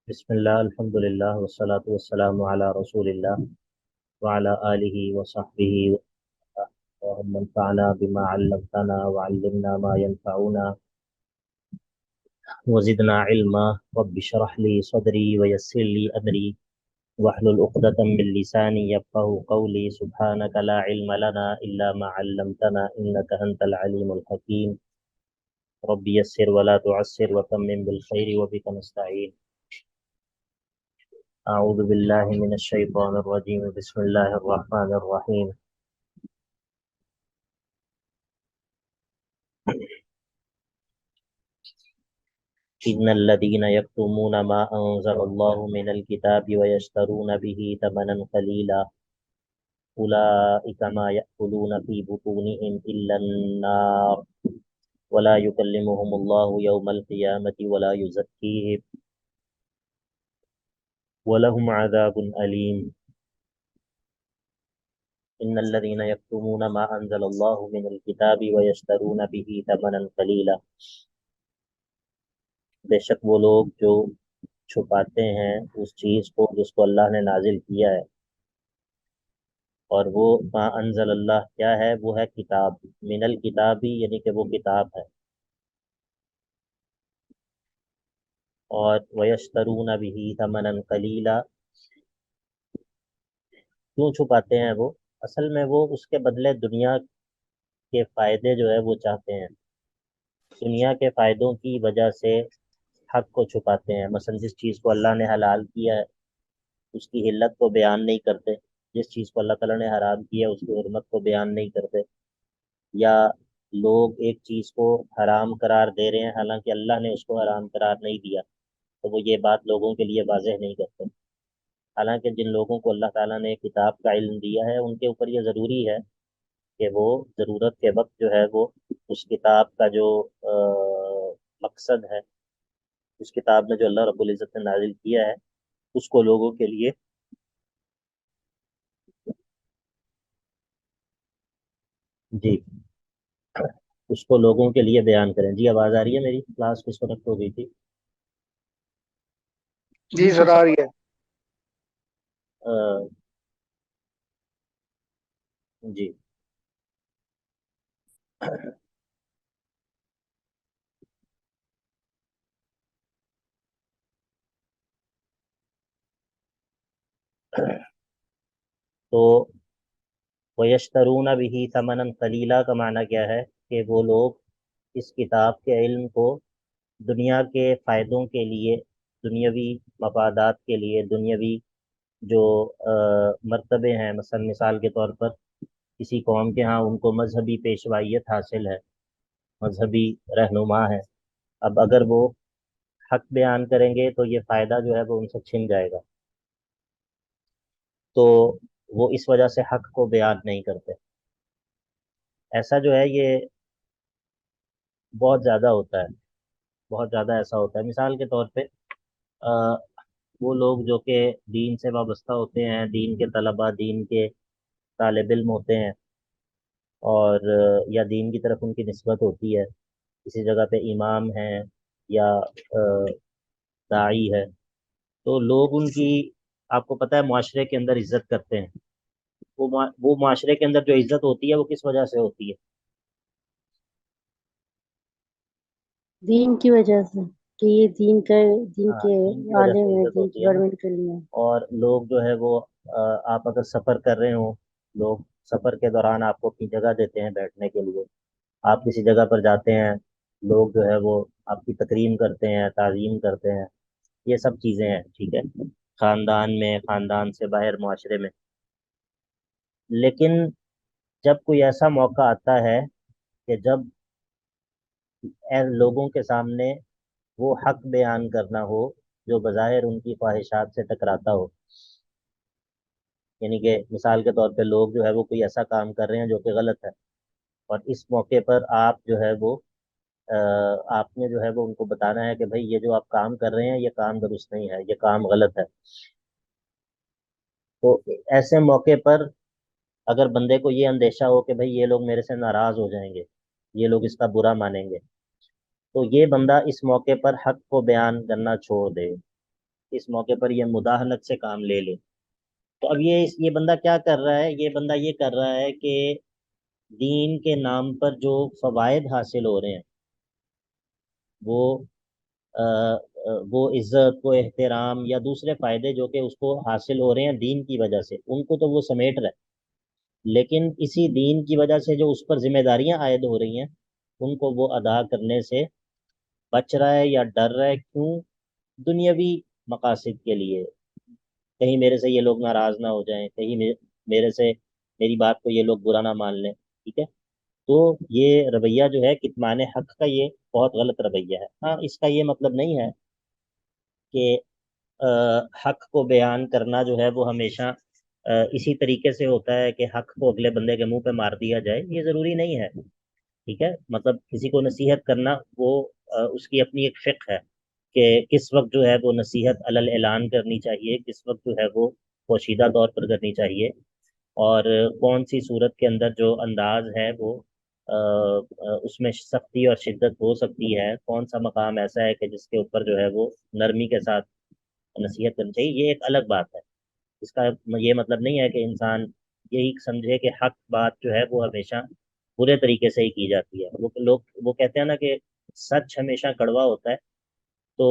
بسم اللہ الحمد للہ والصلاة والسلام علی رسول اللہ وعلی آلہ وصحبہ اللهم انفعنا بما علمتنا وعلمنا ما ينفعنا وزدنا علما رب اشرح لي صدري ويسر لي أمري واحلل عقدة من لساني يفقهوا قولي سبحانك لا علم لنا إلا ما علمتنا إنك أنت العليم الحكيم رب يسر ولا تعسر وتمم بالخير وبك نستعين أعوذ بالله من الشيطان الرجيم بسم الله الرحمن الرحيم إن الذين يكتمون ما أنزل الله من الكتاب ويشترون به ثمنا قليلا أولئك ما يأكلون في بطونهم إلا النار ولا يكلمهم الله يوم القيامة ولا يزكيهم ولهم عذاب أليم إن الذين يكتمون ما أنزل الله من الكتاب ويشترون به ثمنا قليلا بے شک وہ لوگ جو چھپاتے ہیں اس چیز کو جس کو اللہ نے نازل کیا ہے، اور وہ ما انزل اللہ کیا ہے؟ وہ ہے کتاب، من الکتابی یعنی کہ وہ کتاب ہے، اور ویشترون به ثمنا قلیلا کیوں چھپاتے ہیں وہ؟ اصل میں وہ اس کے بدلے دنیا کے فائدے جو ہے وہ چاہتے ہیں، دنیا کے فائدوں کی وجہ سے حق کو چھپاتے ہیں۔ مثلا جس چیز کو اللہ نے حلال کیا ہے اس کی حلت کو بیان نہیں کرتے، جس چیز کو اللہ تعالیٰ نے حرام کیا اس کی حرمت کو بیان نہیں کرتے، یا لوگ ایک چیز کو حرام قرار دے رہے ہیں حالانکہ اللہ نے اس کو حرام قرار نہیں دیا، تو وہ یہ بات لوگوں کے لیے واضح نہیں کرتے۔ حالانکہ جن لوگوں کو اللہ تعالیٰ نے کتاب کا علم دیا ہے ان کے اوپر یہ ضروری ہے کہ وہ ضرورت کے وقت جو ہے وہ اس کتاب کا جو مقصد ہے، اس کتاب میں جو اللہ رب العزت نے نازل کیا ہے اس کو لوگوں کے لیے جی اس کو لوگوں کے لیے بیان کریں۔ جی آواز آ رہی ہے؟ میری کلاس کس وقت ہو گئی تھی؟ جی سر آ رہی ہے۔ جی تو وَيَشْتَرُونَ بِهِ ثَمَنًا قَلِيلًا کا معنی کیا ہے کہ وہ لوگ اس کتاب کے علم کو دنیا کے فائدوں کے لیے، دنیاوی مفادات کے لیے، دنیاوی جو مرتبے ہیں، مثلا مثال کے طور پر کسی قوم کے ہاں ان کو مذہبی پیشوائیت حاصل ہے، مذہبی رہنما ہے، اب اگر وہ حق بیان کریں گے تو یہ فائدہ جو ہے وہ ان سے چھن جائے گا، تو وہ اس وجہ سے حق کو بیان نہیں کرتے۔ ایسا جو ہے یہ بہت زیادہ ہوتا ہے، بہت زیادہ ایسا ہوتا ہے۔ مثال کے طور پہ آ، وہ لوگ جو کہ دین سے وابستہ ہوتے ہیں، دین کے طلباء، دین کے طالب علم ہوتے ہیں، اور یا دین کی طرف ان کی نسبت ہوتی ہے، کسی جگہ پہ امام ہیں یا داعی ہے، تو لوگ ان کی، آپ کو پتہ ہے، معاشرے کے اندر عزت کرتے ہیں۔ وہ معاشرے کے اندر جو عزت ہوتی ہے وہ کس وجہ سے ہوتی ہے؟ دین کی وجہ سے کہ یہ دین کے ہاں، دین کی وجہ عالم سے ہے، عزت دین کی ہوتی ہے نا۔ گورنمنٹ کے لیے۔ اور لوگ جو ہے وہ آپ اگر سفر کر رہے ہوں، لوگ سفر کے دوران آپ کو اپنی جگہ دیتے ہیں بیٹھنے کے لیے، آپ کسی جگہ پر جاتے ہیں، لوگ جو ہے وہ آپ کی تکریم کرتے ہیں، تعظیم کرتے ہیں، یہ سب چیزیں ہیں، ٹھیک ہے، خاندان میں، خاندان سے باہر، معاشرے میں۔ لیکن جب کوئی ایسا موقع آتا ہے کہ جب لوگوں کے سامنے وہ حق بیان کرنا ہو جو بظاہر ان کی خواہشات سے ٹکراتا ہو، یعنی کہ مثال کے طور پہ لوگ جو ہے وہ کوئی ایسا کام کر رہے ہیں جو کہ غلط ہے، اور اس موقع پر آپ جو ہے وہ آپ نے جو ہے وہ ان کو بتانا ہے کہ بھائی یہ جو آپ کام کر رہے ہیں یہ کام درست نہیں ہے، یہ کام غلط ہے، تو ایسے موقع پر اگر بندے کو یہ اندیشہ ہو کہ بھائی یہ لوگ میرے سے ناراض ہو جائیں گے، یہ لوگ اس کا برا مانیں گے، تو یہ بندہ اس موقع پر حق کو بیان کرنا چھوڑ دے، اس موقع پر یہ مداہنت سے کام لے لے۔ تو اب یہ بندہ کیا کر رہا ہے؟ یہ بندہ یہ کر رہا ہے کہ دین کے نام پر جو فوائد حاصل ہو رہے ہیں وہ وہ عزت، وہ احترام یا دوسرے فائدے جو کہ اس کو حاصل ہو رہے ہیں دین کی وجہ سے، ان کو تو وہ سمیٹ رہا ہے، لیکن اسی دین کی وجہ سے جو اس پر ذمہ داریاں عائد ہو رہی ہیں ان کو وہ ادا کرنے سے بچ رہا ہے یا ڈر رہا ہے۔ کیوں؟ دنیاوی مقاصد کے لیے، کہیں میرے سے یہ لوگ ناراض نہ ہو جائیں، کہیں میرے سے میری بات کو یہ لوگ برا نہ مان لیں، ٹھیک ہے؟ تو یہ رویہ جو ہے کتمان حق کا، یہ بہت غلط رویہ ہے۔ ہاں، اس کا یہ مطلب نہیں ہے کہ حق کو بیان کرنا جو ہے وہ ہمیشہ اسی طریقے سے ہوتا ہے کہ حق کو اگلے بندے کے منہ پہ مار دیا جائے، یہ ضروری نہیں ہے، ٹھیک ہے؟ مطلب کسی کو نصیحت کرنا وہ اس کی اپنی ایک فقہ ہے کہ کس وقت جو ہے وہ نصیحت علل اعلان کرنی چاہیے، کس وقت جو ہے وہ پوشیدہ طور پر کرنی چاہیے، اور کون سی صورت کے اندر جو انداز ہے وہ اس میں سختی اور شدت ہو سکتی ہے، کون سا مقام ایسا ہے کہ جس کے اوپر جو ہے وہ نرمی کے ساتھ نصیحت کرنی چاہیے، یہ ایک الگ بات ہے۔ اس کا یہ مطلب نہیں ہے کہ انسان یہی سمجھے کہ حق بات جو ہے وہ ہمیشہ برے طریقے سے ہی کی جاتی ہے۔ وہ لوگ وہ کہتے ہیں نا کہ سچ ہمیشہ کڑوا ہوتا ہے، تو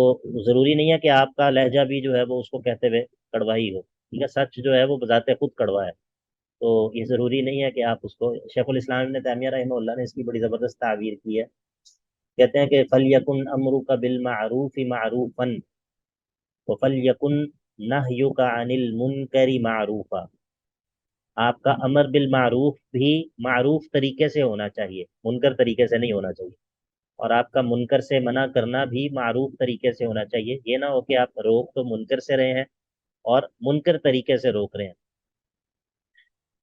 ضروری نہیں ہے کہ آپ کا لہجہ بھی جو ہے وہ اس کو کہتے ہوئے کڑوا ہی ہو، ٹھیک ہے؟ سچ جو ہے وہ بذات خود کڑوا ہے، تو یہ ضروری نہیں ہے کہ آپ اس کو، شیخ الاسلام ابن تیمیہ رحمہ اللہ نے اس کی بڑی زبردست تعبیر کی ہے، کہتے ہیں کہ فَلْيَكُنْ أَمْرُكَ بِالْمَعْرُوفِ مَعْرُوفًا وَفَلْيَكُنْ نَهْيُكَ عَنِ الْمُنْكَرِ مَعْرُوفًا۔ آپ کا امر بالمعروف بھی معروف طریقے سے ہونا چاہیے، منکر طریقے سے نہیں ہونا چاہیے، اور آپ کا منکر سے منع کرنا بھی معروف طریقے سے ہونا چاہیے۔ یہ نہ ہو کہ آپ روک تو منکر سے رہے ہیں اور منکر طریقے سے روک رہے ہیں،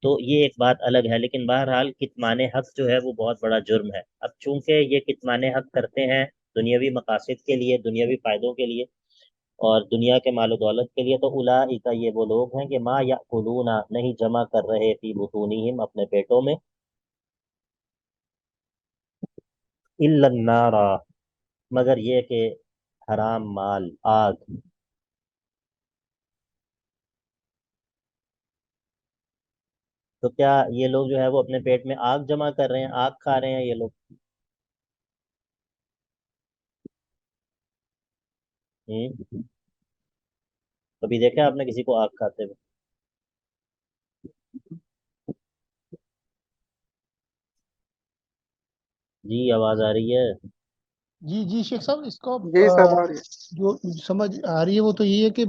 تو یہ ایک بات الگ ہے۔ لیکن بہرحال کتمان حق جو ہے وہ بہت بڑا جرم ہے۔ اب چونکہ یہ کتمان حق کرتے ہیں دنیاوی مقاصد کے لیے، دنیاوی فائدوں کے لیے اور دنیا کے مال و دولت کے لیے، تو اولئک یہ وہ لوگ ہیں کہ ما یأکلون نہیں جمع کر رہے فی بطونہم اپنے پیٹوں میں، الا النار مگر یہ کہ حرام مال، آگ۔ تو کیا یہ لوگ جو ہے وہ اپنے پیٹ میں آگ جمع کر رہے ہیں، آگ کھا رہے ہیں یہ لوگ؟ ہوں، کبھی دیکھا آپ نے کسی کو آگ کھاتے ہوئے؟ جی آواز آ رہی ہے؟ جی جی شیخ صاحب، اس کو جی صاحب آ رہی ہے۔ جو سمجھ آ رہی ہے وہ تو یہ ہے کہ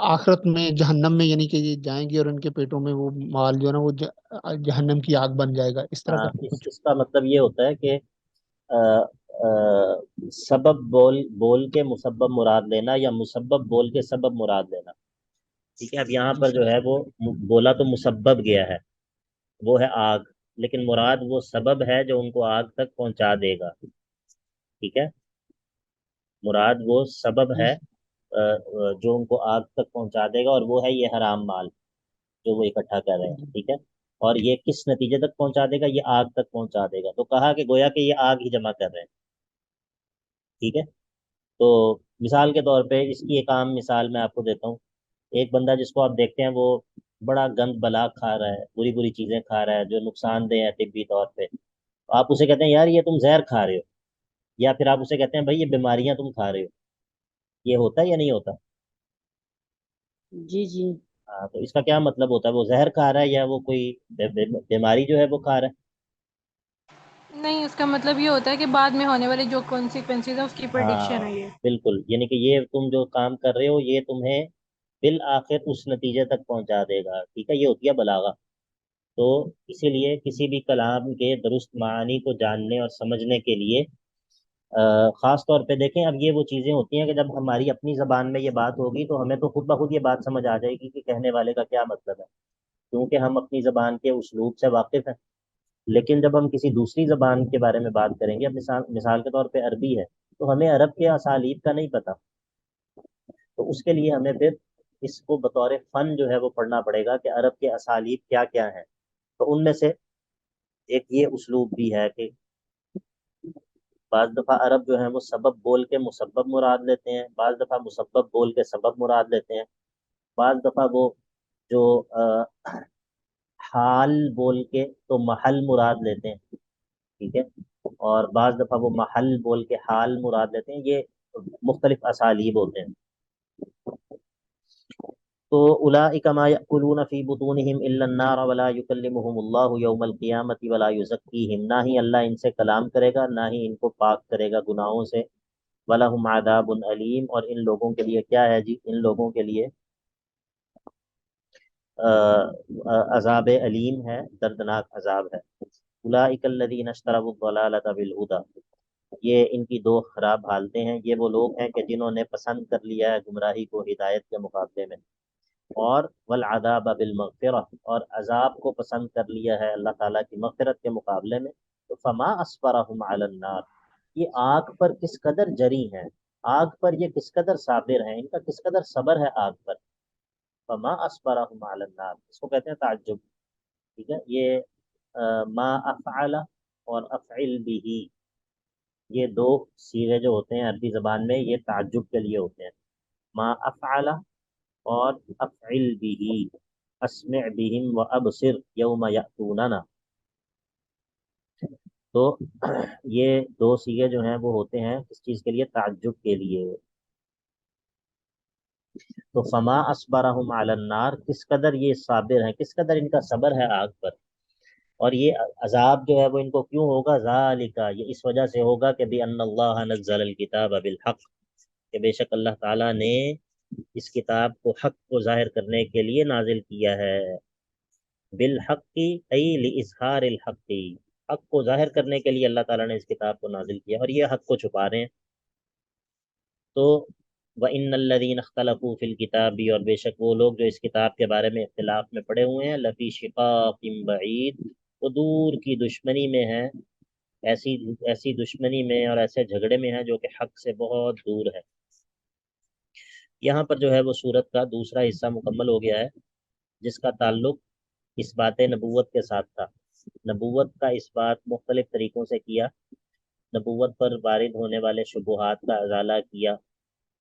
آخرت میں جہنم میں، یعنی کہ یہ جائیں گے اور ان کے پیٹوں میں وہ مال جو ہے نا وہ جہنم کی آگ بن جائے گا، اس طرح ہاں، کا کچھ۔ اس کا مطلب یہ ہوتا ہے کہ آ، سبب بول بول کے مسبب مراد لینا، یا مسبب بول کے سبب مراد لینا، ٹھیک ہے؟ اب یہاں جی پر شیخ جو ہے وہ بولا تو مسبب گیا ہے، وہ ہے آگ، لیکن مراد وہ سبب ہے جو ان کو آگ تک پہنچا دے گا، ٹھیک ہے؟ مراد وہ سبب جی ہے جو ان کو آگ تک پہنچا دے گا، اور وہ ہے یہ حرام مال جو وہ اکٹھا کر رہے ہیں، جی ٹھیک ہے؟ اور یہ کس نتیجے تک پہنچا دے گا؟ یہ آگ تک پہنچا دے گا، تو کہا کہ گویا کہ یہ آگ ہی جمع کر رہے ہیں، ٹھیک ہے؟ تو مثال کے طور پہ اس کی ایک عام مثال میں آپ کو دیتا ہوں۔ ایک بندہ جس کو آپ دیکھتے ہیں وہ بڑا گند بلا کھا رہا ہے، بری بری چیزیں کھا رہا ہے جو نقصان دہ ہے طبی طور پہ، تو آپ اسے کہتے ہیں یار یہ تم زہر کھا رہے ہو، یا پھر آپ اسے کہتے ہیں بھائی یہ بیماریاں تم کھا رہے ہو، یہ ہوتا ہے یا نہیں ہوتا؟ جی جی ہاں، تو اس کا کیا مطلب ہوتا ہے؟ وہ زہر کھا رہا ہے یا وہ کوئی بیماری جو ہے وہ کھا رہا ہے؟ نہیں، اس کا مطلب یہ ہوتا ہے کہ بعد میں ہونے والے جو کانسیکوینسز ہیں اس کی پریڈکشن ہاں ہے یہ۔ بالکل، یعنی کہ یہ تم جو کام کر رہے ہو یہ تمہیں بالآخر اس نتیجے تک پہنچا دے گا، ٹھیک ہے؟ یہ ہوتی ہے بلاغہ۔ تو اسی لیے کسی بھی کلام کے درست معانی کو جاننے اور سمجھنے کے لیے خاص طور پہ دیکھیں، اب یہ وہ چیزیں ہوتی ہیں کہ جب ہماری اپنی زبان میں یہ بات ہوگی تو ہمیں تو خود بخود یہ بات سمجھ آ جائے گی کہ کہنے والے کا کیا مطلب ہے، کیونکہ ہم اپنی زبان کے اسلوب سے واقف ہیں۔ لیکن جب ہم کسی دوسری زبان کے بارے میں بات کریں گے، اب مثال کے طور پہ عربی ہے، تو ہمیں عرب کے اسالیب کا نہیں پتہ، تو اس کے لیے ہمیں پھر اس کو بطور فن جو ہے وہ پڑھنا پڑے گا کہ عرب کے اسالیب کیا کیا ہیں۔ تو ان میں سے ایک یہ اسلوب بھی ہے کہ بعض دفعہ عرب جو ہیں وہ سبب بول کے مسبب مراد لیتے ہیں، بعض دفعہ مسبب بول کے سبب مراد لیتے ہیں، بعض دفعہ وہ جو حال بول کے تو محل مراد لیتے ہیں، ٹھیک ہے، اور بعض دفعہ وہ محل بول کے حال مراد لیتے ہیں، یہ مختلف اسالیب ہوتے ہیں۔ تو اولئک ما یأکلون فی بطونہم الا النار ولا یکلمہم اللہ یوم القیامۃ ولا یزکیہم، نہ ہی اللہ ان سے کلام کرے گا، نہ ہی ان کو پاک کرے گا گناہوں سے، ولہم عذاب علیم، اور ان لوگوں کے لیے کیا ہے جی، ان لوگوں کے لیے عذاب علیم ہے، دردناک عذاب ہے۔ اولئک الذین اشتروا الضلالۃ بالہدی، یہ ان کی دو خراب حالتیں ہیں، یہ وہ لوگ ہیں کہ جنہوں نے پسند کر لیا ہے گمراہی کو ہدایت کے مقابلے میں، اور والعذاب بالمغفرہ، اور عذاب کو پسند کر لیا ہے اللہ تعالیٰ کی مغفرت کے مقابلے میں، تو فما اصبرہم علی النار، یہ آگ پر کس قدر جری ہیں، آگ پر یہ کس قدر صابر ہیں، ان کا کس قدر صبر ہے آگ پر، فما اصبرہم علی النار، اس کو کہتے ہیں تعجب، ٹھیک ہے، یہ ما افعل اور افعل بھی، یہ دو صیغے جو ہوتے ہیں عربی زبان میں یہ تعجب کے لیے ہوتے ہیں، ما افعل اور افعل به، اسمع بهم وابصر یوم یأتوننا، تو یہ دو صیغے جو ہیں وہ ہوتے ہیں اس چیز کے لیے، تعجب کے لیے۔ تو فما اصبرہم علی النار، کس قدر یہ صابر ہیں، کس قدر ان کا صبر ہے آگ پر، اور یہ عذاب جو ہے وہ ان کو کیوں ہوگا، ذالک، یہ اس وجہ سے ہوگا کہ بأن اللہ نزل الکتاب بالحق، کہ بے شک اللہ تعالیٰ نے اس کتاب کو حق کو ظاہر کرنے کے لیے نازل کیا ہے، بالحق ای لإظہار الحق، حق کو ظاہر کرنے کے لیے اللہ تعالیٰ نے اس کتاب کو نازل کیا، اور یہ حق کو چھپا رہے ہیں۔ تو وَإِنَّ الَّذِينَ اخْتَلَفُوا فِي الْكِتَابِ، اور بے شک وہ لوگ جو اس کتاب کے بارے میں اختلاف میں پڑے ہوئے ہیں، لفی شقاق بعید، وہ دور کی دشمنی میں ہیں، ایسی دشمنی میں اور ایسے جھگڑے میں ہیں جو کہ حق سے بہت دور ہے۔ یہاں پر جو ہے وہ سورت کا دوسرا حصہ مکمل ہو گیا ہے، جس کا تعلق اس بات نبوت کے ساتھ تھا۔ نبوت کا اس بات مختلف طریقوں سے کیا، نبوت پر وارد ہونے والے شبہات کا ازالہ کیا،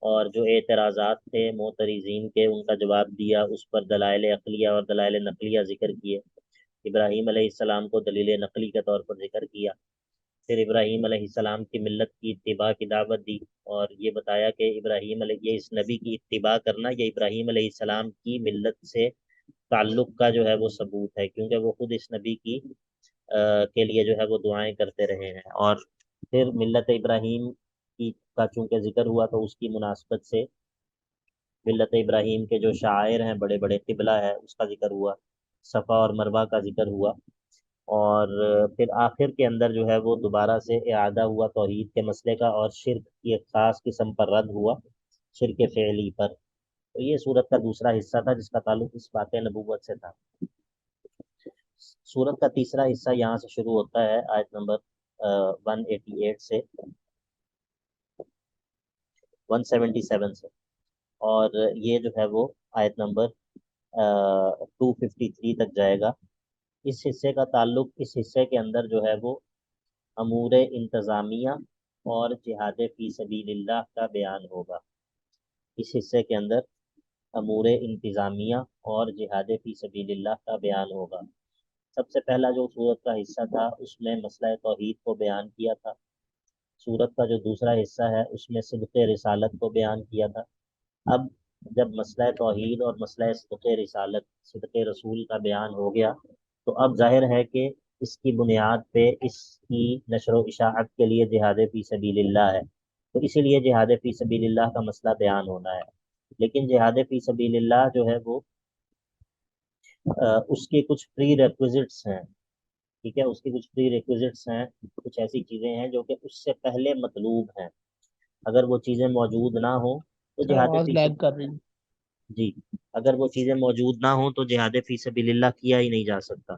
اور جو اعتراضات تھے معترضین کے ان کا جواب دیا، اس پر دلائل عقلیہ اور دلائل نقلیہ ذکر کیے، ابراہیم علیہ السلام کو دلیل نقلی کے طور پر ذکر کیا، پھر ابراہیم علیہ السلام کی ملت کی اتباع کی دعوت دی، اور یہ بتایا کہ ابراہیم علیہ اس نبی کی اتباع کرنا یہ ابراہیم علیہ السلام کی ملت سے تعلق کا جو ہے وہ ثبوت ہے، کیونکہ وہ خود اس نبی کی کے لیے جو ہے وہ دعائیں کرتے رہے ہیں، اور پھر ملت ابراہیم کی کا چونکہ ذکر ہوا تو اس کی مناسبت سے ملت ابراہیم کے جو شاعر ہیں بڑے بڑے قبلہ ہے اس کا ذکر ہوا، صفا اور مروہ کا ذکر ہوا، اور پھر آخر کے اندر جو ہے وہ دوبارہ سے اعادہ ہوا توحید کے مسئلے کا، اور شرک کی ایک خاص قسم پر رد ہوا، شرک فعلی پر۔ تو یہ سورت کا دوسرا حصہ تھا جس کا تعلق اس بات نبوت سے تھا۔ سورت کا تیسرا حصہ یہاں سے شروع ہوتا ہے آیت نمبر 188 سے 177 سے، اور یہ جو ہے وہ آیت نمبر 253 تک جائے گا۔ اس حصے کا تعلق، اس حصے کے اندر جو ہے وہ امور انتظامیہ اور جہاد فی سبیل اللہ کا بیان ہوگا۔ اس حصے کے اندر امور انتظامیہ اور جہاد فی سبیل اللہ کا بیان ہوگا۔ سب سے پہلا جو سورت کا حصہ تھا اس میں مسئلہ توحید کو بیان کیا تھا، سورت کا جو دوسرا حصہ ہے اس میں صدق رسالت کو بیان کیا تھا۔ اب جب مسئلہ توحید اور مسئلہ صدق رسالت، صدق رسول کا بیان ہو گیا، تو اب ظاہر ہے کہ اس کی بنیاد پہ اس کی نشر و اشاعت کے لیے جہاد فی سبیل اللہ ہے، تو اسی لیے جہاد فی سبیل اللہ کا مسئلہ بیان ہونا ہے۔ لیکن جہاد فی سبیل اللہ جو ہے وہ اس کے کچھ پری ریکوزٹس ہیں، ٹھیک ہے، اس کی کچھ پری ریکوزٹس ہیں، کچھ ایسی چیزیں ہیں جو کہ اس سے پہلے مطلوب ہیں، اگر وہ چیزیں موجود نہ ہوں تو جہاد آواز فی لیگ کر رہی ہے۔ جی، اگر وہ چیزیں موجود نہ ہوں تو جہاد فی سبیل اللہ کیا ہی نہیں جا سکتا،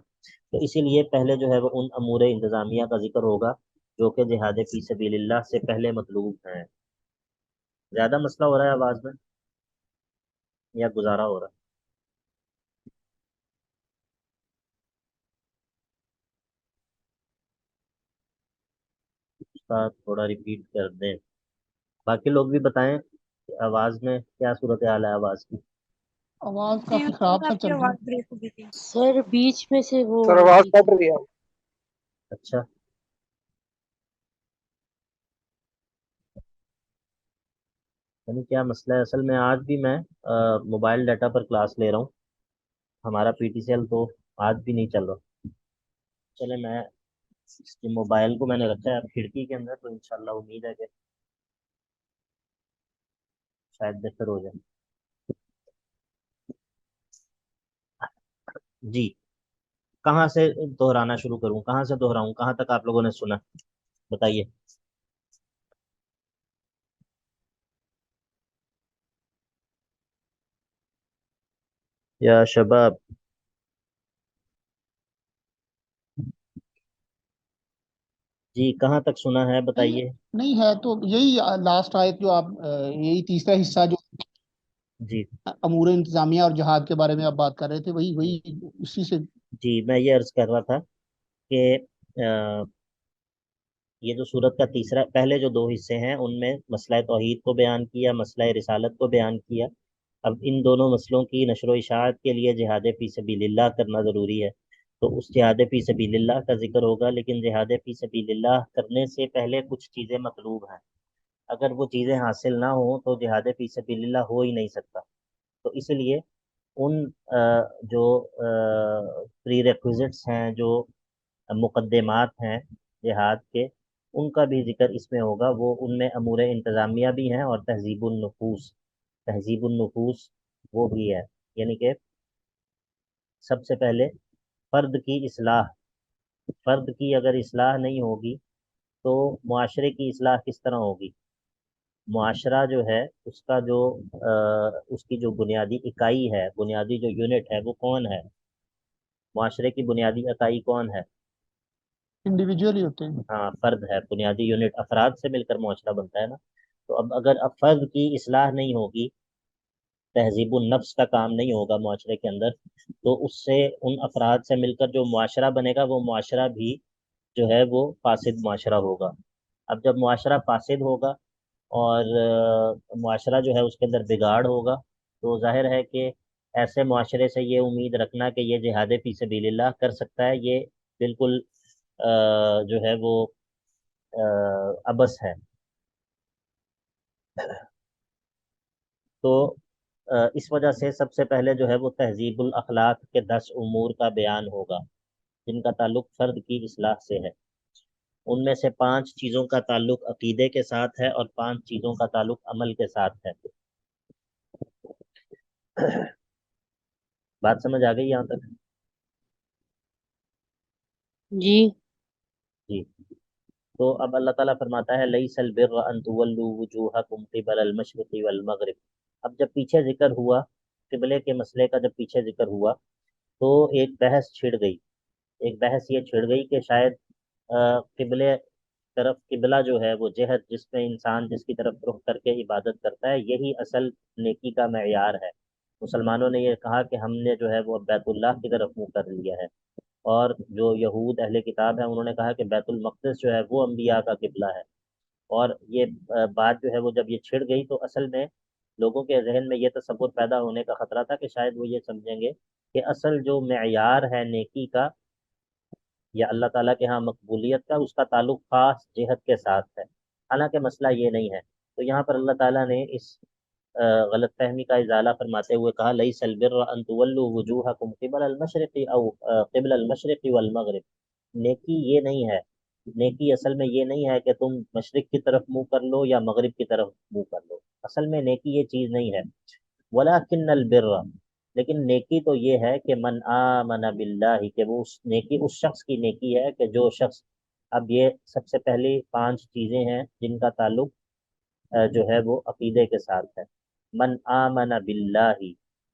تو اسی لیے پہلے جو ہے وہ ان امور انتظامیہ کا ذکر ہوگا جو کہ جہاد فی سبیل اللہ سے پہلے مطلوب ہیں۔ زیادہ مسئلہ ہو رہا ہے آواز میں یا گزارا ہو رہا ہے؟ کا تھوڑا ریپیٹ کر دیں. باقی لوگ بھی بتائیں کہ آواز میں کیا صورت حال ہے آواز کی. آواز جی کافی استاد خراب سا آپ کی چل رہی آواز ہے. بریک ہو گئی تھی. سر بیچ میں سے وہ سر ہو آواز رہی کٹ تھی. رہی ہے. اچھا, یعنی کیا مسئلہ ہے؟ اصل میں آج بھی میں موبائل ڈاٹا پر کلاس لے رہا ہوں. ہمارا پی ٹی سی ایل تو آج بھی نہیں چل رہا. چلے میں اس کے موبائل کو میں نے رکھا ہے اب کھڑکی کے اندر, تو انشاءاللہ امید ہے کہ شاید بہتر ہو جائے. جی, کہاں سے دہرانا شروع کروں, کہاں سے دہراؤں, کہاں تک آپ لوگوں نے سنا بتائیے. یا شباب, جی کہاں تک سنا ہے بتائیے. نہیں ہے تو یہی لاسٹ آیت جو آپ یہی تیسرا حصہ جو جی امور انتظامیہ اور جہاد کے بارے میں آپ بات کر رہے تھے, وہی اسی سے. جی, میں یہ عرض کر رہا تھا کہ یہ جو صورت کا تیسرا, پہلے جو دو حصے ہیں ان میں مسئلہ توحید کو بیان کیا, مسئلہ رسالت کو بیان کیا. اب ان دونوں مسئلوں کی نشر و اشاعت کے لیے جہاد فی سبیل اللہ کرنا ضروری ہے, تو اس جہاد فی سبیل اللہ کا ذکر ہوگا. لیکن جہاد فی سبیل اللہ کرنے سے پہلے کچھ چیزیں مطلوب ہیں. اگر وہ چیزیں حاصل نہ ہوں تو جہاد فی سبیل اللہ ہو ہی نہیں سکتا. تو اس لیے ان جو پری ریکوزٹس ہیں, جو مقدمات ہیں جہاد کے, ان کا بھی ذکر اس میں ہوگا. وہ ان میں امور انتظامیہ بھی ہیں اور تہذیب النفوس وہ بھی ہے. یعنی کہ سب سے پہلے فرد کی اصلاح. فرد کی اگر اصلاح نہیں ہوگی تو معاشرے کی اصلاح کس طرح ہوگی. معاشرہ جو ہے اس کا جو اس کی جو بنیادی اکائی ہے, بنیادی جو یونٹ ہے وہ کون ہے؟ معاشرے کی بنیادی اکائی کون ہے؟ انڈیویجول ہی ہوتے ہیں. ہاں, فرد ہے. بنیادی یونٹ افراد سے مل کر معاشرہ بنتا ہے نا. تو اب اگر فرد کی اصلاح نہیں ہوگی, تہذیب النفس کا کام نہیں ہوگا معاشرے کے اندر, تو اس سے ان افراد سے مل کر جو معاشرہ بنے گا وہ معاشرہ بھی جو ہے وہ فاسد معاشرہ ہوگا. اب جب معاشرہ فاسد ہوگا اور معاشرہ جو ہے اس کے اندر بگاڑ ہوگا, تو ظاہر ہے کہ ایسے معاشرے سے یہ امید رکھنا کہ یہ جہاد فی سبیل اللہ کر سکتا ہے, یہ بالکل جو ہے وہ عبث ہے. تو اس وجہ سے سب سے پہلے جو ہے وہ تہذیب الاخلاق کے 10 امور کا بیان ہوگا جن کا تعلق فرد کی اصلاح سے ہے. ان میں سے 5 چیزوں کا تعلق عقیدے کے ساتھ ہے اور 5 چیزوں کا تعلق عمل کے ساتھ ہے. بات سمجھ آ گئی یہاں تک؟ جی. جی, تو اب اللہ تعالیٰ فرماتا ہے لیس البر ان تولوا وجوہکم قبل المشرق والمغرب. اب جب پیچھے ذکر ہوا قبلے کے مسئلے کا, جب پیچھے ذکر ہوا تو ایک بحث چھڑ گئی. ایک بحث یہ چھڑ گئی کہ شاید قبلے طرف, قبلہ جو ہے وہ جہت جس میں انسان جس کی طرف رخ کر کے عبادت کرتا ہے, یہی اصل نیکی کا معیار ہے. مسلمانوں نے یہ کہا کہ ہم نے جو ہے وہ بیت اللہ کی طرف منہ کر لیا ہے, اور جو یہود اہل کتاب ہیں انہوں نے کہا کہ بیت المقدس جو ہے وہ انبیاء کا قبلہ ہے. اور یہ بات جو ہے وہ جب یہ چھڑ گئی تو اصل میں لوگوں کے ذہن میں یہ تصور پیدا ہونے کا خطرہ تھا کہ شاید وہ یہ سمجھیں گے کہ اصل جو معیار ہے نیکی کا یا اللہ تعالیٰ کے ہاں مقبولیت کا, اس کا تعلق خاص جہت کے ساتھ ہے. حالانکہ مسئلہ یہ نہیں ہے. تو یہاں پر اللہ تعالیٰ نے اس غلط فہمی کا ازالہ فرماتے ہوئے کہا لیس البر ان تولوا وجوہکم قبل المشرق او قبل المشرق والمغرب. نیکی یہ نہیں ہے, نیکی اصل میں یہ نہیں ہے کہ تم مشرق کی طرف منہ کر لو یا مغرب کی طرف منہ کر لو. اصل میں نیکی یہ چیز نہیں ہے. ولکن البر, لیکن نیکی تو یہ ہے کہ من آمن باللہ, کہ وہ اس نیکی اس شخص کی نیکی ہے کہ جو شخص, اب یہ سب سے پہلی 5 چیزیں ہیں جن کا تعلق جو ہے وہ عقیدے کے ساتھ ہے. من آمن باللہ,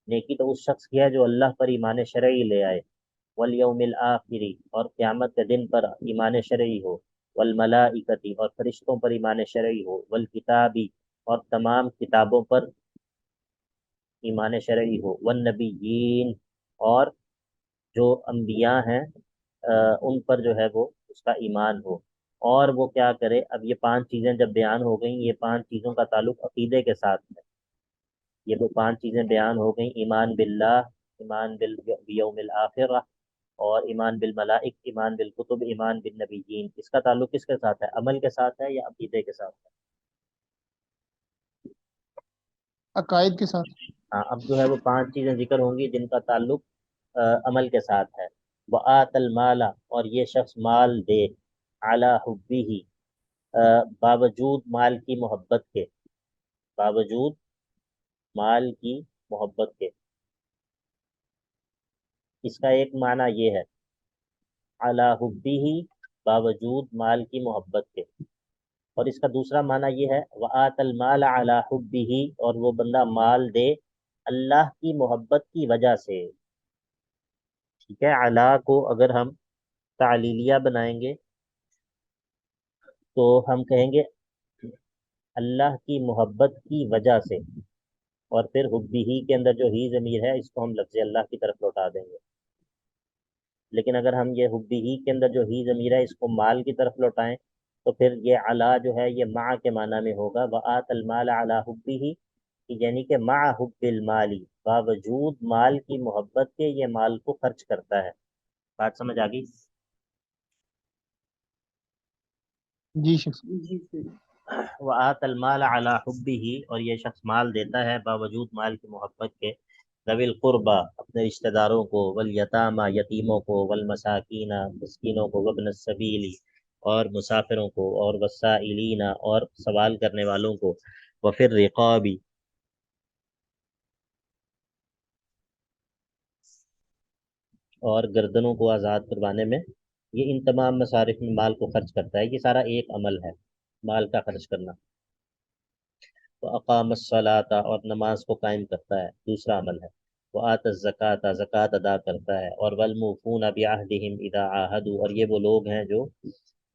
نیکی تو اس شخص کی ہے جو اللہ پر ایمان شرعی لے آئے, والیوم الآخری, اور قیامت کے دن پر ایمان شرعی ہو, والملائکتی, اور فرشتوں پر ایمان شرعی ہو, والکتابی, اور تمام کتابوں پر ایمان شرعی ہو, والنبیین, اور جو انبیاء ہیں ان پر جو ہے وہ اس کا ایمان ہو. اور وہ کیا کرے. اب یہ 5 چیزیں جب بیان ہو گئیں، یہ 5 چیزوں کا تعلق عقیدے کے ساتھ ہے. یہ وہ 5 چیزیں بیان ہو گئیں: ایمان باللہ، ایمان بیوم الآخرہ، اور ایمان بالملائک، ایمان بالکتب، ایمان بالنبیین. اس کا تعلق کس کے ساتھ ہے؟ عمل کے ساتھ ہے یا عقیدے کے ساتھ ہے؟ عقائد کے ساتھ. ہاں، اب جو ہے وہ 5 چیزیں ذکر ہوں گی جن کا تعلق عمل کے ساتھ ہے. وآت المال، اور یہ شخص مال دے، علی حبہ، باوجود مال کی محبت کے، باوجود مال کی محبت کے. اس کا ایک معنی یہ ہے، علی حبہ، باوجود مال کی محبت کے. اور اس کا دوسرا معنی یہ ہے، وآت المال علی حبہ، اور وہ بندہ مال دے اللہ کی محبت کی وجہ سے. ٹھیک ہے، علی کو اگر ہم تعلیلیہ بنائیں گے تو ہم کہیں گے اللہ کی محبت کی وجہ سے، اور پھر حبہ کے اندر جو ہی ضمیر ہے اس کو ہم لفظ اللہ کی طرف لوٹا دیں گے. لیکن اگر ہم یہ حبہ کے اندر جو ہی ضمیر ہے اس کو مال کی طرف لوٹائیں تو پھر یہ علی جو ہے یہ مع کے معنی میں ہوگا. وآت المال علی حبہ، یعنی کہ مع حب المال، باوجود مال کی محبت کے یہ مال کو خرچ کرتا ہے. بات سمجھ آ گئی؟ جی شخص. وآت المال علی حبہ، اور یہ شخص مال دیتا ہے باوجود مال کی محبت کے، ذوی القربہ، اپنے رشتہ داروں کو، والیتامى، یتیموں کو، والمساکین، مسکینوں کو، وابن السبیل، اور مسافروں کو، اور والسائلین، اور سوال کرنے والوں کو، وفی الرقاب، اور گردنوں کو آزاد کروانے میں. یہ ان تمام مصارف میں مال کو خرچ کرتا ہے. یہ سارا ایک عمل ہے، مال کا خرچ کرنا. تو اقام الصلاۃ، اور نماز کو قائم کرتا ہے، دوسرا عمل ہے. وآت الزکاۃ، زکوٰۃ ادا کرتا ہے. اور والموفون بعہدہم اذا عاہدوا، اور یہ وہ لوگ ہیں جو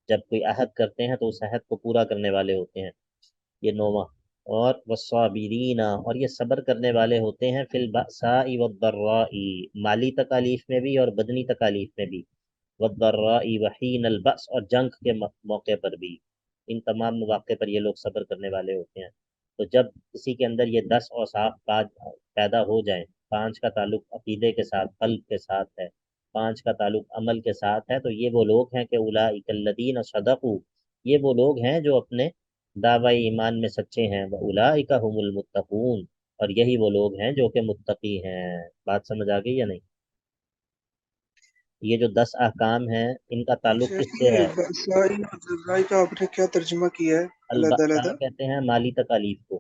جب کوئی عہد کرتے ہیں تو اس عہد کو پورا کرنے والے ہوتے ہیں. یہ 9واں. اور والصابرین، اور یہ صبر کرنے والے ہوتے ہیں، فی البأساء والضراء، مالی تکالیف میں بھی اور بدنی تکالیف میں بھی. والضراء وحین البأس، اور جنگ کے موقع پر بھی. ان تمام مواقع پر یہ لوگ صبر کرنے والے ہوتے ہیں. تو جب کسی کے اندر یہ 10 اوصاف پیدا ہو جائیں، 5 کا تعلق عقیدے کے ساتھ، قلب کے ساتھ ہے، 5 کا تعلق عمل کے ساتھ ہے، تو یہ وہ لوگ ہیں کہ اولئک الذین صدقوا، یہ وہ لوگ ہیں جو اپنے دعوی ایمان میں سچے ہیں. واولئک هم المتقون، اور یہی وہ لوگ ہیں جو کہ متقی ہیں. بات سمجھ آ گئی یا نہیں؟ یہ جو 10 احکام ہیں ان کا تعلق کس سے ہے؟ بأسائی اور ضرائی کا آپ نے کیا ترجمہ کیا ہے علیحدہ البأساء علیحدہ؟ کہتے ہیں مالی تکالیف کو،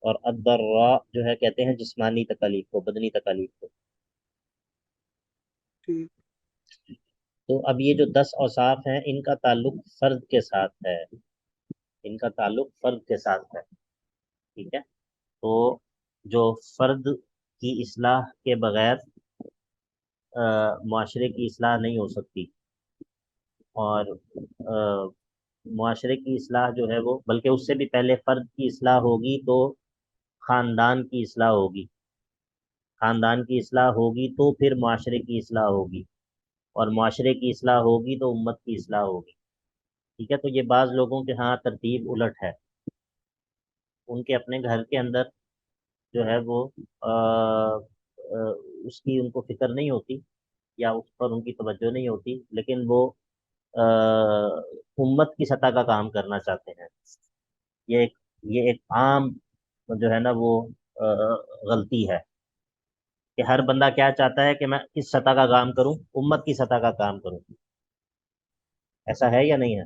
اور الضراء جو ہے کہتے ہیں جسمانی تکالیف کو، بدنی تکالیف کو. ٹھیک. تو اب یہ جو 10 اوصاف ہیں ان کا تعلق فرد کے ساتھ ہے، ان کا تعلق فرد کے ساتھ ہے. ٹھیک ہے، تو جو فرد کی اصلاح کے بغیر معاشرے کی اصلاح نہیں ہو سکتی. اور معاشرے کی اصلاح جو ہے وہ، بلکہ اس سے بھی پہلے فرد کی اصلاح ہوگی تو خاندان کی اصلاح ہوگی، خاندان کی اصلاح ہوگی تو پھر معاشرے کی اصلاح ہوگی، اور معاشرے کی اصلاح ہوگی تو امت کی اصلاح ہوگی. ٹھیک ہے، تو یہ بعض لوگوں کے ہاں ترتیب الٹ ہے. ان کے اپنے گھر کے اندر جو ہے وہ اس کی ان کو فکر نہیں ہوتی، یا اس پر ان کی توجہ نہیں ہوتی، لیکن وہ امت کی سطح کا کام کرنا چاہتے ہیں. یہ ایک عام جو ہے نا وہ غلطی ہے کہ ہر بندہ کیا چاہتا ہے کہ میں کس سطح کا کام کروں؟ امت کی سطح کا کام کروں. ایسا ہے یا نہیں ہے؟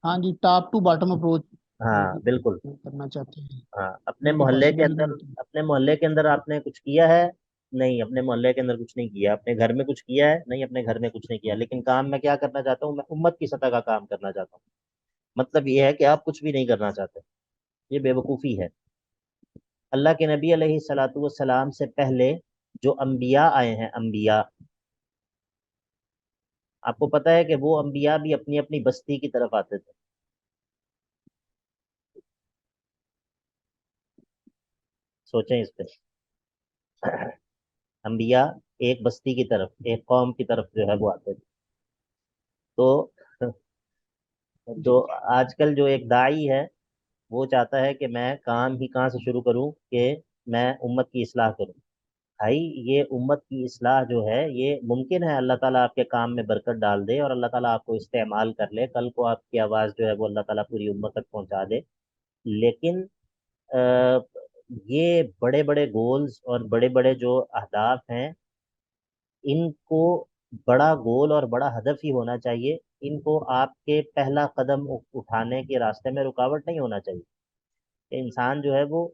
ہاں جی، ٹاپ ٹو باٹم اپروچ ہاں بالکل. کرنا چاہتے ہیں. ہاں، اپنے یہ تو محلے کے پاسبل ہی نہیں اندر، ہوتا. اپنے محلے کے اندر آپ نے کچھ کیا ہے؟ نہیں، اپنے محلے کے اندر کچھ نہیں کیا. اپنے گھر میں کچھ کیا ہے؟ نہیں، اپنے گھر میں کچھ نہیں کیا. لیکن کام میں کیا کرنا چاہتا ہوں؟ میں امت کی سطح کا کام کرنا چاہتا ہوں. مطلب یہ ہے کہ آپ کچھ بھی نہیں کرنا چاہتے. یہ بے وقوفی ہے. اللہ کے نبی علیہ الصلاۃ والسلام سے پہلے جو انبیاء آئے ہیں، انبیاء، آپ کو پتہ ہے کہ وہ انبیاء بھی اپنی اپنی بستی کی طرف آتے تھے. سوچیں اس پہ. انبیاء ایک بستی کی طرف، ایک قوم کی طرف جو ہے وہ آتے تھے. تو جی تو آج کل جو ایک داعی ہے وہ چاہتا ہے کہ میں کام ہی کہاں سے شروع کروں کہ میں امت کی اصلاح کروں. بھائی یہ امت کی اصلاح جو ہے یہ ممکن ہے اللہ تعالیٰ آپ کے کام میں برکت ڈال دے اور اللہ تعالیٰ آپ کو استعمال کر لے, کل کو آپ کی آواز جو ہے وہ اللہ تعالیٰ پوری امت تک پہنچا دے. لیکن آ, یہ بڑے بڑے گولز اور بڑے بڑے جو اہداف ہیں ان کو بڑا گول اور بڑا ہدف ہی ہونا چاہیے. ان کو آپ کے پہلا قدم اٹھانے کے راستے میں رکاوٹ نہیں ہونا چاہیے. کہ انسان جو ہے وہ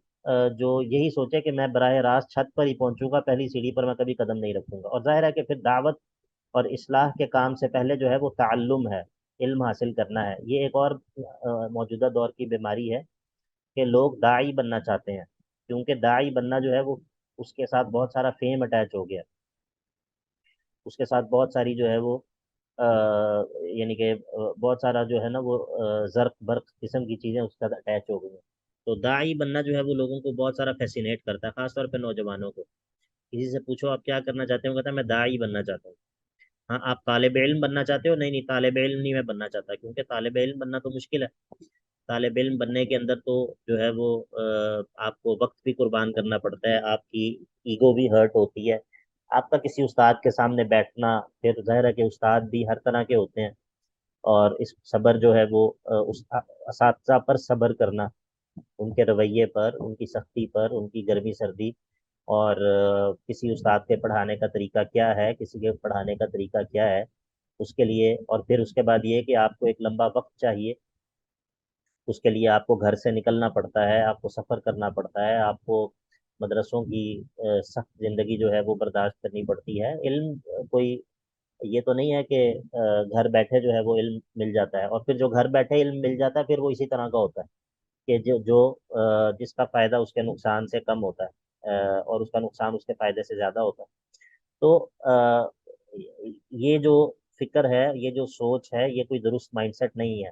جو یہی سوچے کہ میں براہ راست چھت پر ہی پہنچوں گا, پہلی سیڑھی پر میں کبھی قدم نہیں رکھوں گا. اور ظاہر ہے کہ پھر دعوت اور اصلاح کے کام سے پہلے جو ہے وہ تعلم ہے, علم حاصل کرنا ہے. یہ ایک اور موجودہ دور کی بیماری ہے کہ لوگ داعی بننا چاہتے ہیں, کیونکہ داعی بننا جو ہے وہ اس کے ساتھ بہت سارا فیم اٹیچ ہو گیا, اس کے ساتھ بہت ساری جو ہے وہ یعنی کہ بہت سارا جو ہے نا وہ زرق برق قسم کی چیزیں اس کے ساتھ اٹیچ ہو گئی ہیں. تو داعی بننا جو ہے وہ لوگوں کو بہت سارا فیسینیٹ کرتا ہے, خاص طور پہ نوجوانوں کو. کسی سے پوچھو آپ کیا کرنا چاہتے ہو, کہتا ہے میں داعی بننا چاہتا ہوں. ہاں آپ طالب علم بننا چاہتے ہو, نہیں نہیں طالب علم نہیں میں بننا چاہتا, کیونکہ طالب علم بننا تو مشکل ہے. طالب علم بننے کے اندر تو جو ہے وہ آپ کو وقت بھی قربان کرنا پڑتا ہے, آپ کی ایگو بھی ہرٹ ہوتی ہے. آپ کا کسی استاد کے سامنے بیٹھنا, پھر ظاہر ہے کہ استاد بھی ہر طرح کے ہوتے ہیں, اور اس صبر جو ہے وہ اس اساتذہ پر صبر کرنا, ان کے رویے پر, ان کی سختی پر, ان کی گرمی سردی, اور کسی استاد کے پڑھانے کا طریقہ کیا ہے, کسی کے پڑھانے کا طریقہ کیا ہے اس کے لیے. اور پھر اس کے بعد یہ کہ آپ کو ایک لمبا وقت چاہیے, اس کے لیے آپ کو گھر سے نکلنا پڑتا ہے, آپ کو سفر کرنا پڑتا ہے, آپ کو مدرسوں کی سخت زندگی جو ہے وہ برداشت کرنی پڑتی ہے. علم کوئی یہ تو نہیں ہے کہ گھر بیٹھے جو ہے وہ علم مل جاتا ہے, اور پھر جو گھر بیٹھے علم مل جاتا ہے پھر وہ اسی طرح کا ہوتا ہے کہ جو جس کا فائدہ اس کے نقصان سے کم ہوتا ہے, اور اس کا نقصان اس کے فائدے سے زیادہ ہوتا ہے. تو یہ جو فکر ہے, یہ جو سوچ ہے, یہ کوئی درست مائنڈ سیٹ نہیں ہے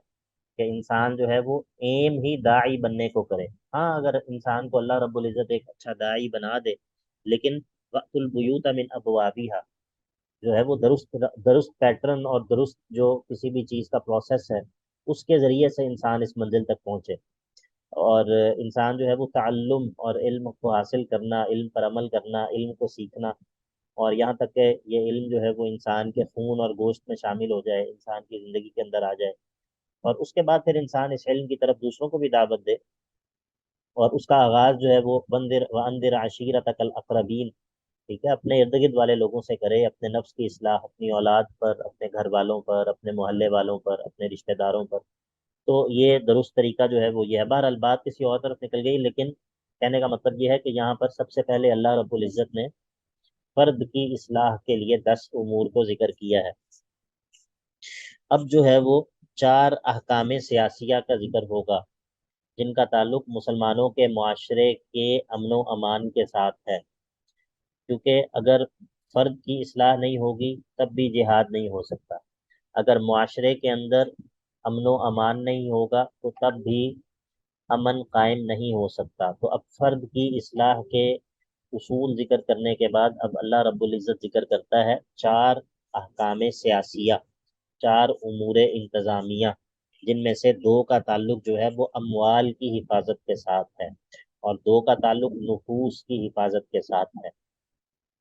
کہ انسان جو ہے وہ ایم ہی داعی بننے کو کرے. ہاں اگر انسان کو اللہ رب العزت ایک اچھا داعی بنا دے, لیکن وقت البیوت من ابوابها جو ہے وہ درست درست پیٹرن اور درست جو کسی بھی چیز کا پروسیس ہے اس کے ذریعے سے انسان اس منزل تک پہنچے. اور انسان جو ہے وہ تعلم اور علم کو حاصل کرنا, علم پر عمل کرنا, علم کو سیکھنا, اور یہاں تک کہ یہ علم جو ہے وہ انسان کے خون اور گوشت میں شامل ہو جائے, انسان کی زندگی کے اندر آ جائے, اور اس کے بعد پھر انسان اس علم کی طرف دوسروں کو بھی دعوت دے. اور اس کا آغاز جو ہے وہ وانذر عشیرتک الاقربین, ٹھیک ہے, اپنے ارد گرد والے لوگوں سے کرے, اپنے نفس کی اصلاح اپنی اولاد پر, اپنے گھر والوں پر, اپنے محلے والوں پر, اپنے رشتہ داروں پر. تو یہ درست طریقہ جو ہے وہ یہ ہے. بہرحال بات کسی اور طرف نکل گئی, لیکن کہنے کا مطلب یہ ہے کہ یہاں پر سب سے پہلے اللہ رب العزت نے فرد کی اصلاح کے لیے 10 امور کو ذکر کیا ہے. اب جو ہے وہ 4 احکام سیاسیہ کا ذکر ہوگا جن کا تعلق مسلمانوں کے معاشرے کے امن و امان کے ساتھ ہے. کیونکہ اگر فرد کی اصلاح نہیں ہوگی تب بھی جہاد نہیں ہو سکتا, اگر معاشرے کے اندر امن و امان نہیں ہوگا تو تب بھی امن قائم نہیں ہو سکتا. تو اب فرد کی اصلاح کے اصول ذکر کرنے کے بعد اب اللہ رب العزت ذکر کرتا ہے 4 احکام سیاسیہ, 4 امور انتظامیہ, جن میں سے 2 کا تعلق جو ہے وہ اموال کی حفاظت کے ساتھ ہے اور 2 کا تعلق نفوس کی حفاظت کے ساتھ ہے.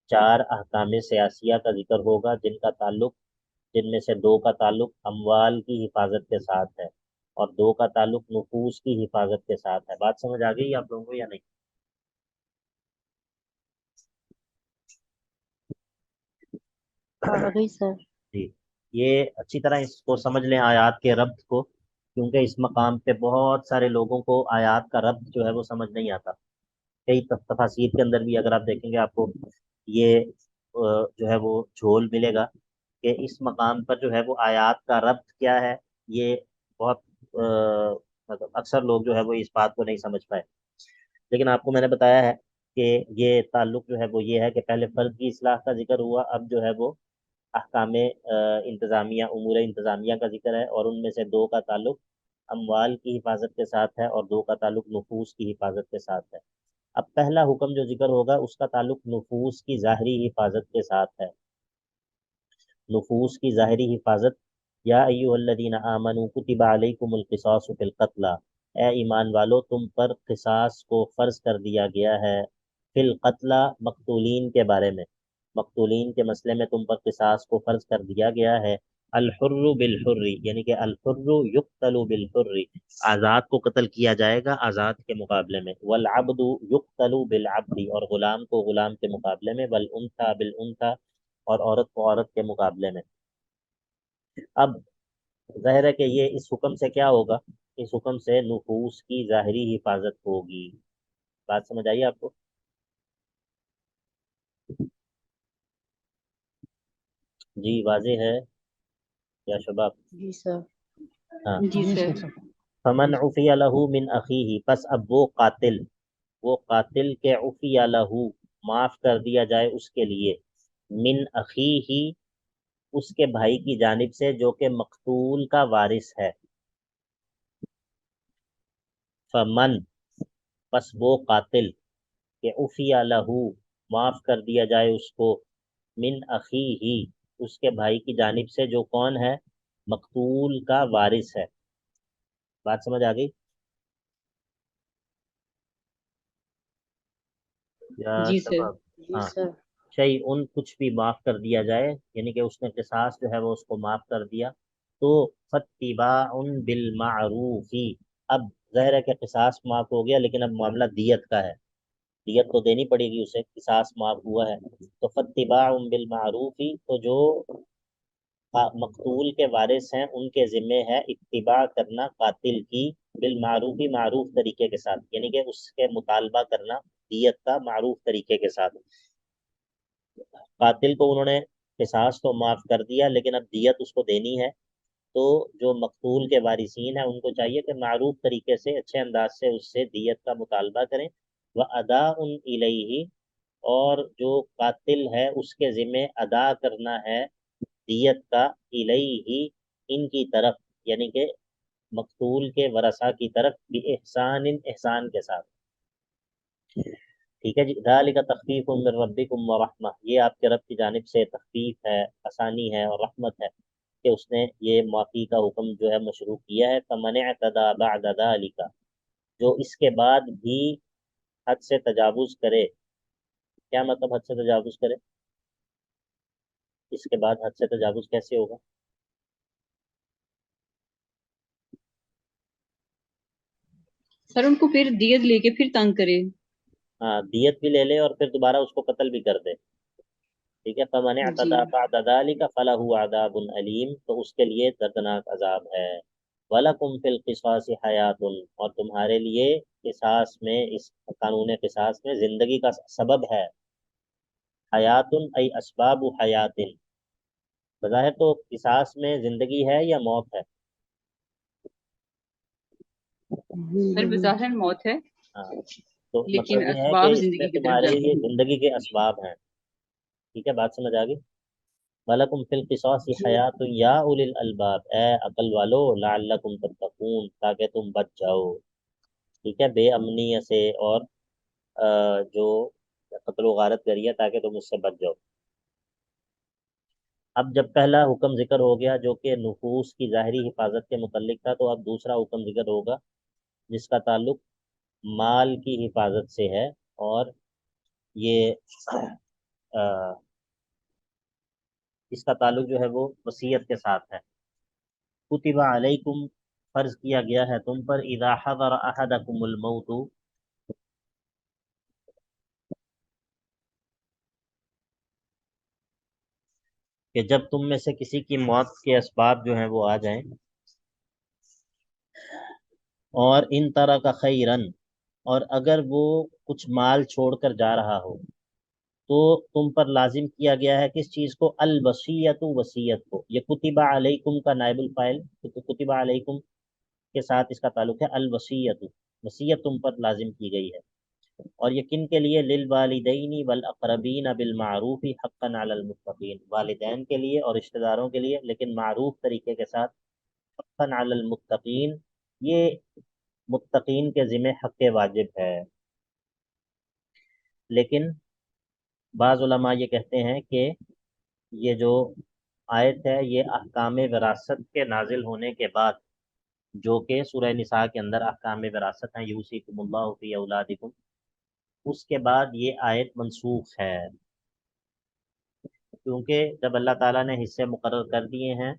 4 احکام سیاسیہ کا ذکر ہوگا جن میں سے 2 کا تعلق اموال کی حفاظت کے ساتھ ہے اور 2 کا تعلق نفوس کی حفاظت کے ساتھ ہے. بات سمجھ آ گئی آپ لوگوں کو یا نہیں؟ آ گئی سر. جی, یہ اچھی طرح اس کو سمجھ لیں آیات کے ربط کو, کیونکہ اس مقام پہ بہت سارے لوگوں کو آیات کا ربط جو ہے وہ سمجھ نہیں آتا. کئی تفاسیر کے اندر بھی اگر آپ دیکھیں گے آپ کو یہ جو ہے وہ جھول ملے گا کہ اس مقام پر جو ہے وہ آیات کا ربط کیا ہے. یہ بہت مطلب اکثر لوگ جو ہے وہ اس بات کو نہیں سمجھ پائے. لیکن آپ کو میں نے بتایا ہے کہ یہ تعلق جو ہے وہ یہ ہے کہ پہلے فرد کی اصلاح کا ذکر ہوا, اب جو ہے وہ احکام انتظامیہ, امور انتظامیہ کا ذکر ہے, اور ان میں سے 2 کا تعلق اموال کی حفاظت کے ساتھ ہے اور 2 کا تعلق نفوس کی حفاظت کے ساتھ ہے. اب پہلا حکم جو ذکر ہوگا اس کا تعلق نفوس کی ظاہری حفاظت کے ساتھ ہے. نفوس کی ظاہری حفاظت یا ایھا الذین آمنوا کتب علیکم القصاص فی القتلی، اے ایمان والو تم پر قصاص کو فرض کر دیا گیا ہے، فی القتلی مقتولین کے بارے میں، مقتولین کے مسئلے میں تم پر قصاص کو فرض کر دیا گیا ہے، الحر بالحر یعنی کہ الحر یقتل بالحر، آزاد کو قتل کیا جائے گا آزاد کے مقابلے میں، والعبد یقتل بالعبد اور غلام کو غلام کے مقابلے میں، والانثى بالانثى اور عورت کو عورت کے مقابلے میں۔ اب ظاہر ہے کہ یہ اس حکم سے کیا ہوگا، اس حکم سے نفوس کی ظاہری حفاظت ہوگی۔ بات سمجھ آئیے آپ کو؟ جی واضح ہے یا شباب؟ جی سر۔ ہاں، جی جی سر۔ سر۔ فمن عفی لہ من اخیہ، پس اب وہ قاتل کے عفی لہ معاف کر دیا جائے اس کے لیے، من اخیہ اس کے بھائی کی جانب سے جو کہ مقتول کا وارث ہے، فمن پس وہ قاتل کہ عفی لہ معاف کر دیا جائے اس کو، من اخیہ اس کے بھائی کی جانب سے جو کون ہے، مقتول کا وارث ہے۔ بات سمجھ آ گئی یا جی سر۔ شباب؟ جی ہاں، سر۔ شیء کچھ بھی معاف کر دیا جائے، یعنی کہ اس نے قصاص جو ہے وہ اس کو معاف کر دیا، تو فاتباع بالمعروف، اب ظاہر ہے کہ قصاص معاف ہو گیا لیکن اب معاملہ دیت کا ہے، دیت تو دینی پڑے گی اسے، قصاص معاف ہوا ہے تو فاتباع بالمعروف، تو جو مقتول کے وارث ہیں ان کے ذمے ہے اتباع کرنا قاتل کی، بالمعروف معروف طریقے کے ساتھ، یعنی کہ اس کے مطالبہ کرنا دیت کا معروف طریقے کے ساتھ۔ قاتل کو انہوں نے قصاص تو معاف کر دیا لیکن اب دیت اس کو دینی ہے، تو جو مقتول کے وارثین ہیں ان کو چاہیے کہ معروف طریقے سے اچھے انداز سے اس سے دیت کا مطالبہ کریں، وَأَدَاءٌ إِلَيْهِ اور جو قاتل ہے اس کے ذمے ادا کرنا ہے دیت کا، الیہ ان کی طرف، یعنی کہ مقتول کے ورثہ کی طرف، بِإِحْسَانٍ احسان کے ساتھ۔ ٹھیک ہے جی، ذالک تخفیف من ربکم ورحمہ، یہ آپ کے رب کی جانب سے تخفیف ہے، آسانی ہے اور رحمت ہے کہ اس نے یہ معافی کا حکم جو ہے مشروع کیا ہے۔ فمن اعتدی بعد ذالک، جو اس کے بعد بھی حد سے تجاوز کرے، کیا مطلب حد سے تجاوز کرے؟ اس کے بعد حد سے تجاوز کیسے ہوگا؟ سر ان کو پھر دیت لے کے پھر تنگ کرے۔ ہاں، دیت بھی لے لے اور پھر دوبارہ اس کو قتل بھی کر دے، ٹھیک ہے۔ فمن جی۔ اعتدی بعد ذلک فلہ عذاب علیم، تو اس کے لیے دردناک عذاب ہے۔ وَلَكُمْ فِي الْقِصَاصِ حَيَاةٌ اور تمہارے لیے قصاص میں، اس قانون قصاص میں زندگی کا سبب ہے، حیات ای اسباب حیات، بظاہر تو قصاص میں زندگی ہے یا موت ہے؟ سر بظاہر موت ہے ہاں، تو لیکن مطلب یہ ہے اسباب کہ اس میں زندگی کی طرف تمہارے جاتے لیے ہیں۔ زندگی کے اسباب ہیں، ٹھیک ہے، بات سمجھ آ گئی؟ وَلَكُمْ فِي الْقِصَاصِ جی۔ حَيَاةٌ يَا أُولِي الْأَلْبَابِ، اے عقل والو، لَعَلَّكُمْ تَتَّقُونَ تاکہ تم بچ جاؤ، ٹھیک ہے، بے امنی سے اور جو قتل و غارت کری ہے تاکہ تم اس سے بچ جاؤ۔ اب جب پہلا حکم ذکر ہو گیا جو کہ نفوس کی ظاہری حفاظت کے متعلق تھا، تو اب دوسرا حکم ذکر ہوگا جس کا تعلق مال کی حفاظت سے ہے، اور یہ اس کا تعلق جو ہے وہ وصیت کے ساتھ ہے۔ کتب علیکم فرض کیا گیا ہے تم پر، اذا حضر احدکم الموت کہ جب تم میں سے کسی کی موت کے اسباب جو ہیں وہ آ جائیں، اور ان ترک خیرن اور اگر وہ کچھ مال چھوڑ کر جا رہا ہو، تو تم پر لازم کیا گیا ہے کس چیز کو؟ الوصیت، وصیت کو۔ یہ کتب علیکم کا نائب الفاعل، کتب علیکم کے ساتھ اس کا تعلق ہے الوصیت، وصیت تم پر لازم کی گئی ہے، اور یہ کن کے لیے؟ للوالدین والاقربین بالمعروف حقا علی المتقین، والدین کے لیے اور رشتہ داروں کے لیے، لیکن معروف طریقے کے ساتھ، حقا علی المتقین، یہ متقین کے ذمہ حق واجب ہے۔ لیکن بعض علماء یہ کہتے ہیں کہ یہ جو آیت ہے یہ احکام وراثت کے نازل ہونے کے بعد، جو کہ سورہ نساء کے اندر احکام وراثت ہیں، یوصیکم اللہ فی اولادکم، اس کے بعد یہ آیت منسوخ ہے، کیونکہ جب اللہ تعالیٰ نے حصے مقرر کر دیے ہیں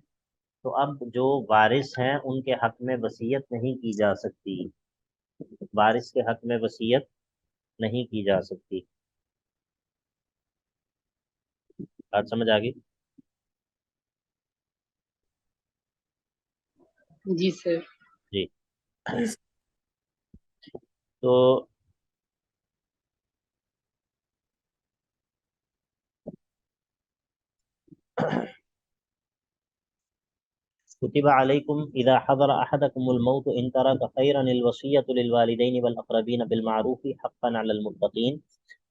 تو اب جو وارث ہیں ان کے حق میں وصیت نہیں کی جا سکتی، وارث کے حق میں وصیت نہیں کی جا سکتی۔ بات سمجھ آ گئی؟ جی سر۔ جی، تو کتب علیکم اذا حضر احدکم الموت ان ترک خیرا الوصیۃ للوالدین والاقربین بالمعروف حقا علی المتقین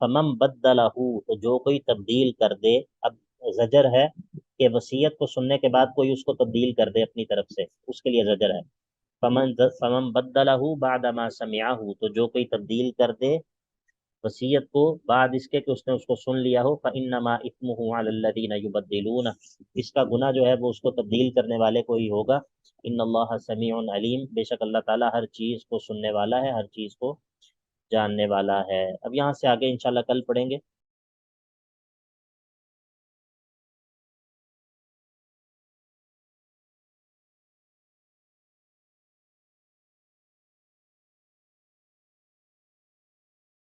فمن بدلہ، تو جو کوئی تبدیل کر دے، اب زجر ہے کہ وصیت کو سننے کے بعد کوئی اس کو تبدیل کر دے اپنی طرف سے، اس کے لیے زجر ہے۔ فمن بدلہ بعد ما سمعہ، تو جو کوئی تبدیل کر دے وصیت کو بعد اس کے کہ اس نے اس کو سن لیا ہو، فإنما إثمه على الذين يبدلون، اس کا گناہ جو ہے وہ اس کو تبدیل کرنے والے کو ہی ہوگا۔ ان اللہ سمیع علیم، بے شک اللہ تعالیٰ ہر چیز کو سننے والا ہے، ہر چیز کو جاننے والا ہے۔ اب یہاں سے آگے انشاءاللہ کل پڑھیں گے۔